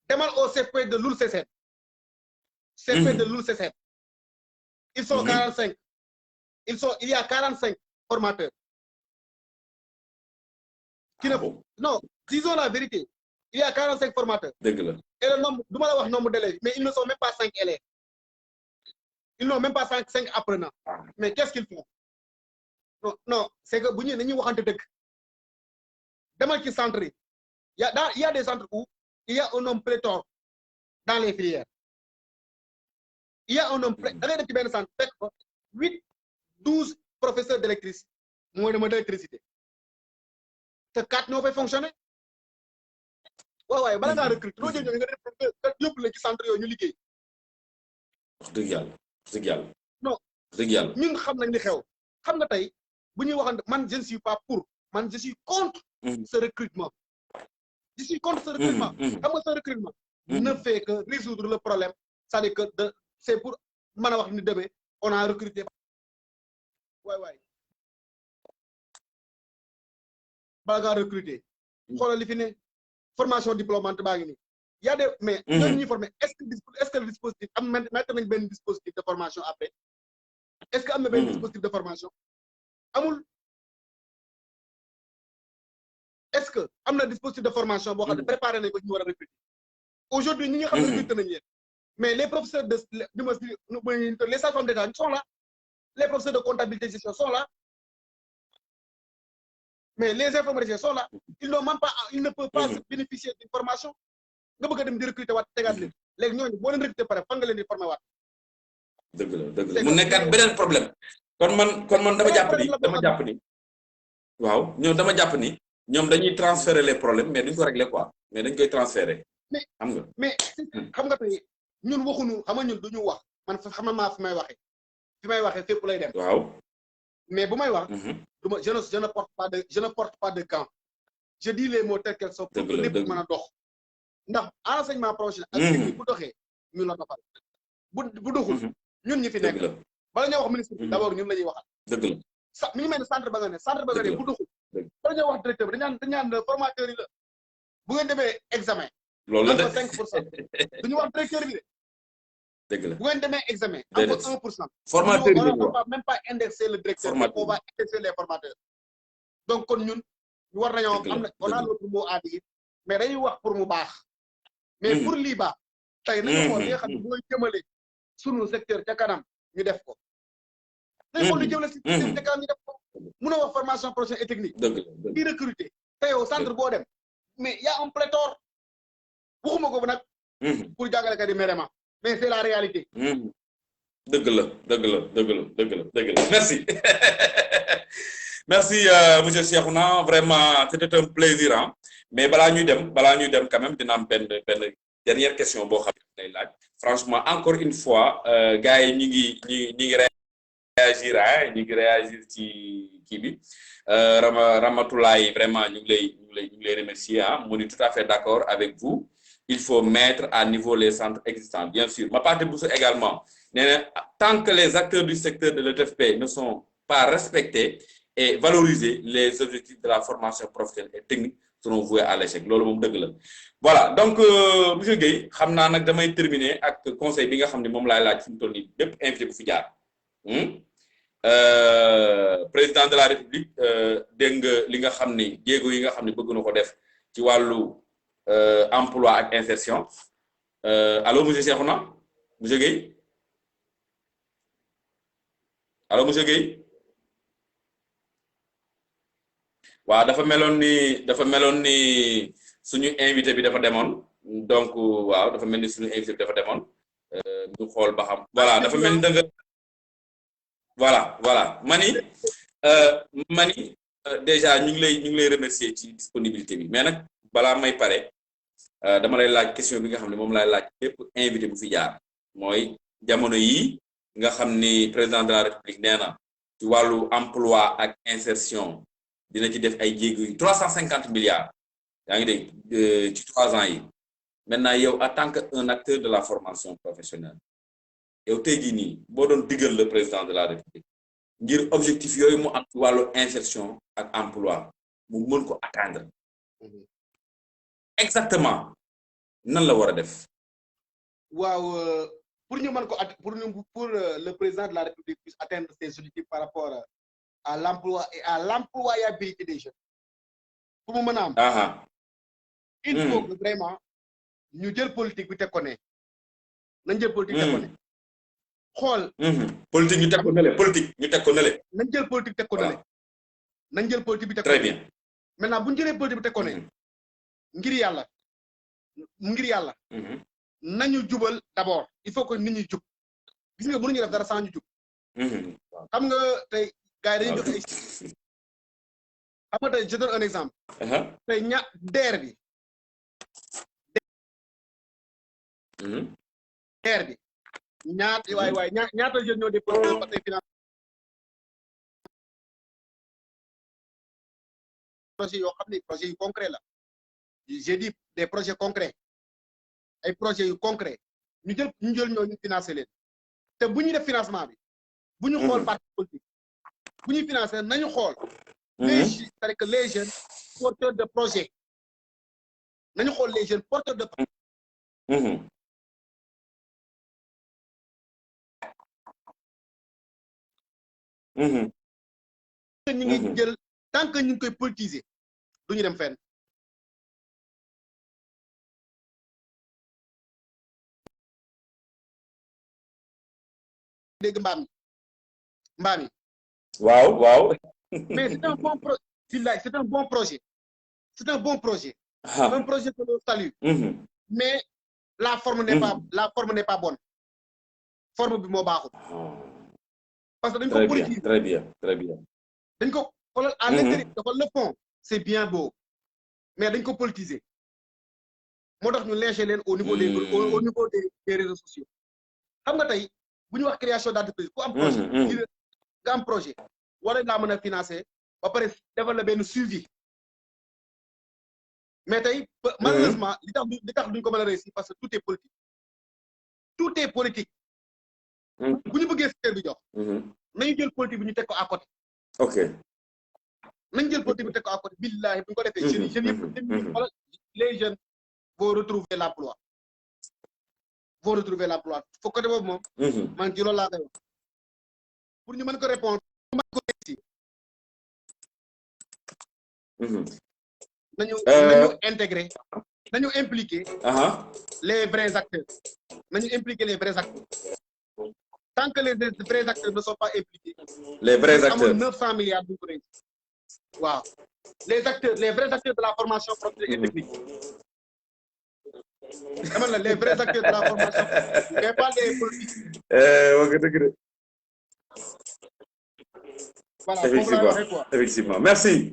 demal au CP de Loul Sessène CP de Loul Sessène ils sont 45 il y a 45 formateurs qui ne non disons la vérité il y a 45 formateurs dëgg la et le nombre du ma la wax nombre d'élèves mais ils ne sont même pas 5 élèves ils n'ont même pas 5 apprenants mais qu'est-ce qu'ils font non c'est que bu ñu nañuy waxante dëgg demal ci centre yi il y a des centres où il y a un nombre pléthore dans les filières il y a un nombre da ngay def ci benn centre fekk fa 12 professeurs d'électricité mooy dama d'électricité te 4 ñoo fay fonctionner waaye bala ngaa recruter loo jël ñoo nga yóbbu leen ci centre yooyu ñu liggéey wax dëgg yàlla non wax dëgg yàlla ñun xam nañ li xew xam nga tey bu ñuy waxante man je ne suis pas pour man je suis contre ce recrutement je suis contre ce recrutement xam nga ce recrutement ne fait que résoudre le problème c'est-à-dire que c'est pour mën a wax ni demee on a recruté waay bala ngaa recruter xoolal li fi ne formation diplômante baa ngi nii y a des mais ñooñu ñuy former est-ce que le dispositif am mettre nañ benn dispositif de formation après est-ce que am na benn dispositif de formation amul est-ce que am na dispositif de formation boo xam ne préparé nañ ko ñu war a recruter aujourd'hui ñi nga xam ne recruter nañ leen mais les professeurs de les sages-femmes d'État sont là les professeurs de comptabilité gestion sont là mais les informaticiens sont là ils ne peuvent pas bénéficier d'une formation nga bëgg a dem di recruter waat tegaat leen léegi ñooñu boo leen recruter pare fan nga leen di former waat. dëgg la mu nekkaat beneen problème kon man dama jàpp ni waaw ñoom dama jàpp ni ñoom dañuy transférer les problèmes mais duñ ko régler quoi mais dañ koy transférer. mais xam nga tey ñun waxuñu xam nga ñun duñu wax man xam na maa fi may waxee fépp lay dem. waaw mais bu may wax. duma je ne porte pas de camp. je dis les mots tels qu'ils sont pour que lépp mën a dox. ndax enseignement professionnel ak technique bu doxee ñun la doxal bu doxul ñun ñi fi nekk bala ñoo wax ministre bi d'abord ñun la ñuy waxal. dëgg la sax mi ngi mel ne centre ba nga ne bu doxul bala ñoo wax directeur bi dañaan formateur yi la bu ngeen demee examen loolu la de 5% duñu wax directeur bi de. dëgg la bu ngeen demee examen am ko 1%. formateur yi on va même pas indexer le directeur on va indexer les formateurs. donc kon ñun ñu war nañoo am na on a notre mot à dire mais dañuy wax pour mu baax. mais pour lii baax tey nañu xool li nga xam ne mooy jëmale sunu secteur ca kanam ñu def ko. nañu xool lu jëmale si secteur ca kanam ñu def ko. mun a wax formation professionnelle et technique. di recruter te yow centre boo dem mais y a un pléthore waxuma ko nag. pour jàngalekat yi merema mais c'est la réalité. dëgg la merci merci monsieur Cheikhouna vraiment c'était un plaisir hein. mais balaa ñuy dem quand même dina am benn dernière question boo xam ne lay laaj franchement encore une fois gars yi ñi ngi réagir ci kii bi Ramatoulaye vraiment ñu ngi lay remercier ah mu ni tout à fait d'accord avec vous il faut mettre à niveau les centres existants bien sûr ma partie Bousso également nee na tant que les acteurs du secteur de l'ETFP ne sont pas respectés et valoriser les objectifs de la formation professionnelle et technique seront voués à l'échec loolu moom dëgg la voilà donc monsieur Guèye xam naa nag damay terminer ak conseil bi nga xam ne moom laay laaj fi mu toll nii bépp invité bu fi jaar président de la république dégg nga li nga xam ni jéego yi nga xam ne bëgg na ko def ci wàllu emploi ak insertion allô monsieur Cheikhouna monsieur Guèye allô monsieur Guèye waaw dafa meloon ni suñu invité bi dafa demoon donc waaw dafa mel ni suñu invité bi dafa demoon ñu xool ba xam voilà dafa mel ni da nga voilà mani déjà ñu ngi lay remercier ci disponibilité bi mais nag balaa may pare dama lay laaj question bi nga xam ne moom laay laaj lépp invité bu fi jaar mooy jamono yi nga xam ni président de la république nee na ci wàllu emploi ak insertion dina ci def ay jéego yu 350 milliards yaa ngi dégg ci 3 ans yi maintenant yow en tant que un acteur de la formation professionnelle yow tey jii nii boo doon digal le président de la république ngir objectif yooyu mu am ci wàllu insertion ak emploi mu mën ko atteindre exactement nan la war a def. waaw pour ñu mën ko pour le président de la république puisse atteindre ses objectifs par rapport à l'emploi et à l'employabilité des jeunes pour mu mën a am. il faut que vraiment ñu jël politique bi teg ko ne nañ jël politique teg ko ne xool. politique ñu teg ko ne nañ jël politique teg ko ne nañ jël politique bi teg ko très bien maintenant bu ñu jëlee politique bi teg ko ne ngir yàlla nañu jubal d'abord il faut que nit ñi jub gis nga mënuñu def dara sans ñu jub. xam nga tey gars yi dañuy joxe ay xam nga tey je donne un exemple. tey DER bi. DER bi ñaata jeunes ñoo déposé ba tey finance projet yoo xam ne projet yu concret la j'ai dit des projets concrets ay projets yu concret ñu jël ñooñu financer leen te bu ñuy def financement bi bu ñu xool parti politique bu ñuy financer nañu xool c'est-à-dire que les jeunes porteurs de projet nañu xool les jeunes porteurs de projet ñu ngi jël tant que ñu ngi koy politiser du ñu dem fenn. dégg mbaam yi. waaw. mais c'est un bon projet. C'est un bon projet. C'est un bon projet. Un projet que l'on salue. Mais la forme n'est pas bonne. Forme bi moo baaxul. Parce que dañ ko politiser. Très bien. dañ ko xoolal à l'intérieur dafa le fond c'est bien beau mais dañ ko politiser. moo tax ñu léger leen au niveau des réseaux sociaux. xam nga tey bu ñu wax création d'entreprise ku am projet. nga am projet war laa mën a financer ba pare defal la benn suivi. mais tey malheureusement li tax duñ ko mën a réussir parce que tout est politique. Tout est politique. bu ñu bëggee secteur bi jox. nañu jël politique bi ñu teg ko à côté. ok. nañu jël politique bi teg ko à côté billahi bu ñu ko defee jeunes yi les jeunes vont retrouver l'emploi. Foo côté boobu moom. man ci loolu laa koy wax. pour ñu mën ko répondre mën ko réussir. nañu intégrer nañu impliquer. les vrais acteurs. nañu impliquer les vrais acteurs. Tant que les vrais acteurs ne sont pas impliqués. Les vrais acteurs. 900 milliards de dollars. Wow. Les vrais acteurs de la formation professionnelle et technique. Les vrais acteurs de la formation, mais pas les politiques. Voilà, effectivement. Merci,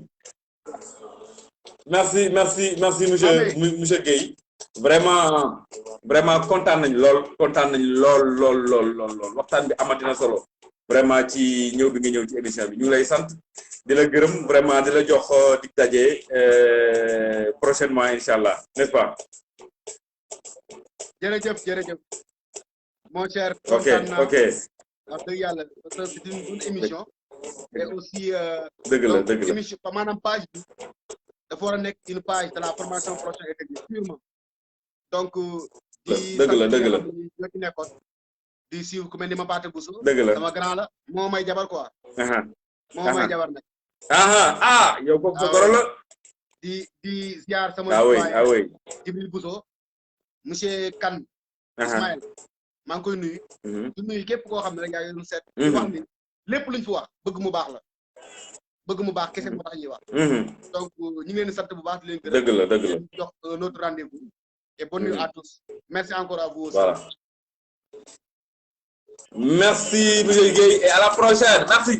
monsieur Gueye. Vraiment kontaan nañ lool waxtaan bi amatina solo vraiment ci ñëw bi nga ñëw ci émission bi ñu lay sant di la gërëm vraiment di la jox dig daje prochainement inchallah, n'est-ce pas? jërëjëf mon cher. ok wax dëgg yàlla parce que c'est une émission et aussi dëgg la émission maanaam page bi dafa war a nekk une page de la formation professionnelle et technique purement. Donc dëgg la ci nekkoon di siiw ku mel ni ma Paate Bousso. dëgg la sama grand la moo may jabar quoi. moo may jabar nag. yow ko goro la. di ziar sama. oui Jibril Bousso monsieur Kane. Ismaël maa ngi koy nuyu. di nuyu képp koo xam ne rek yaa ngi doon seet. di wax ni lépp luñ fi wax bëgg mu baax la. bëgg mu baax kese moo tax ñuy wax. donc ñu ngi leen di sant bu baax di leen gërëm. dëgg la jox un autre rendez-vous. Et bonne nuit à tous. Merci encore à vous aussi. Voilà. Merci, M. Gueye, et à la prochaine. Merci.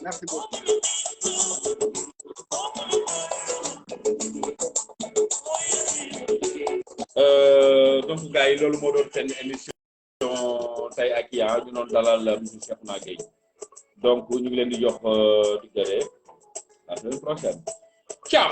Merci beaucoup. Donc, gars yi loolu moo doon seen émission tey ak yaa ñu doon dalal monsieur Cheikhouna Gueye. Donc, ñu ngi leen di jox di gërëm la semaine prochaine. Ciao.